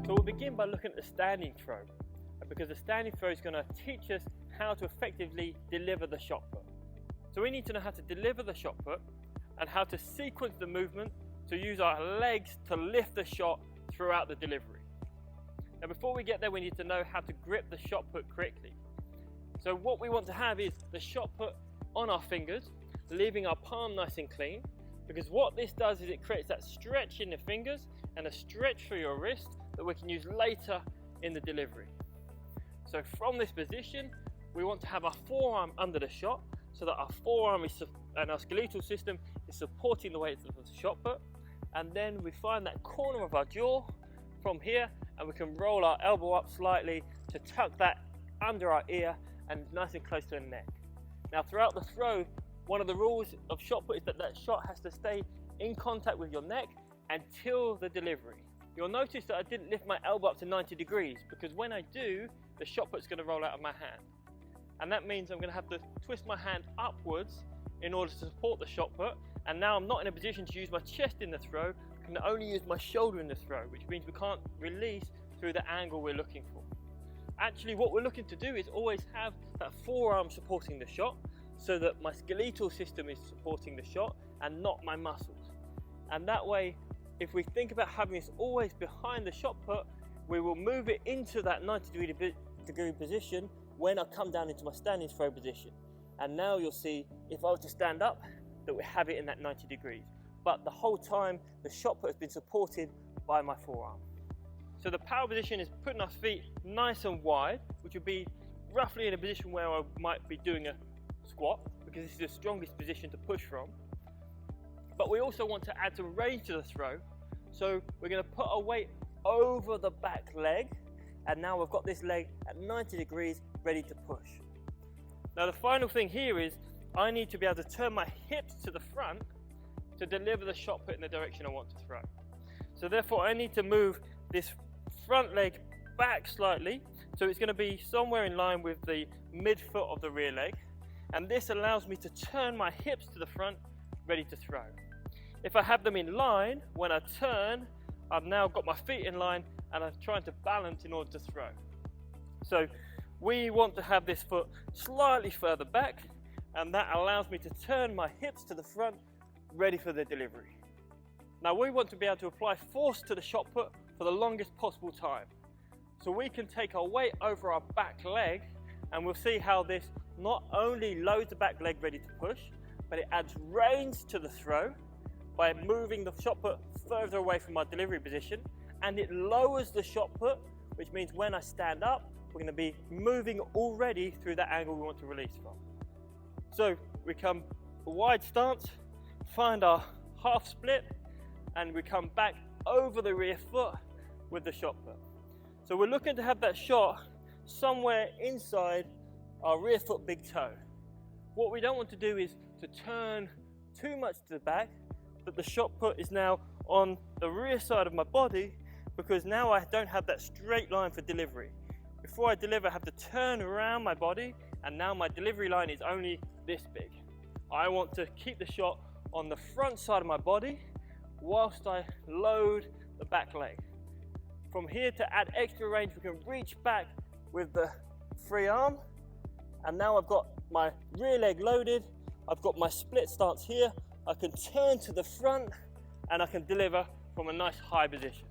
So we'll begin by looking at the standing throw, because the standing throw is going to teach us how to effectively deliver the shot put. So we need to know how to deliver the shot put and how to sequence the movement to use our legs to lift the shot throughout the delivery. Now before we get there, we need to know how to grip the shot put correctly. So what we want to have is the shot put on our fingers, leaving our palm nice and clean, because what this does is it creates that stretch in the fingers and a stretch for your wrist that we can use later in the delivery. So from this position, we want to have our forearm under the shot so that our forearm and our skeletal system is supporting the weight of the shot put. And then we find that corner of our jaw from here, and we can roll our elbow up slightly to tuck that under our ear and nice and close to the neck. Now throughout the throw, one of the rules of shot put is that that shot has to stay in contact with your neck until the delivery. You'll notice that I didn't lift my elbow up to 90 degrees because when I do, the shot put's going to roll out of my hand. And that means I'm going to have to twist my hand upwards in order to support the shot put. And now I'm not in a position to use my chest in the throw, I can only use my shoulder in the throw, which means we can't release through the angle we're looking for. Actually, what we're looking to do is always have that forearm supporting the shot so that my skeletal system is supporting the shot and not my muscles. And that way, if we think about having this always behind the shot put, we will move it into that 90 degree position when I come down into my standing throw position. And now you'll see, if I were to stand up, that we have it in that 90 degrees. But the whole time, the shot put has been supported by my forearm. So the power position is putting our feet nice and wide, which would be roughly in a position where I might be doing a squat, because this is the strongest position to push from. But we also want to add some range to the throw. So we're going to put our weight over the back leg, and now we've got this leg at 90 degrees ready to push. Now the final thing here is I need to be able to turn my hips to the front to deliver the shot put in the direction I want to throw. So therefore I need to move this front leg back slightly, so it's going to be somewhere in line with the midfoot of the rear leg, and this allows me to turn my hips to the front ready to throw. If I have them in line, when I turn, I've now got my feet in line and I'm trying to balance in order to throw. So we want to have this foot slightly further back, and that allows me to turn my hips to the front ready for the delivery. Now we want to be able to apply force to the shot put for the longest possible time. So we can take our weight over our back leg, and we'll see how this not only loads the back leg ready to push, but it adds range to the throw by moving the shot put further away from my delivery position, and it lowers the shot put, which means when I stand up, we're going to be moving already through that angle we want to release from. So we come a wide stance, find our half split, and we come back over the rear foot with the shot put. So we're looking to have that shot somewhere inside our rear foot big toe. What we don't want to do is to turn too much to the back, but the shot put is now on the rear side of my body, because now I don't have that straight line for delivery. Before I deliver, I have to turn around my body, and now my delivery line is only this big. I want to keep the shot on the front side of my body whilst I load the back leg. From here, to add extra range, we can reach back with the free arm, and now I've got my rear leg loaded, I've got my split stance here, I can turn to the front and I can deliver from a nice high position.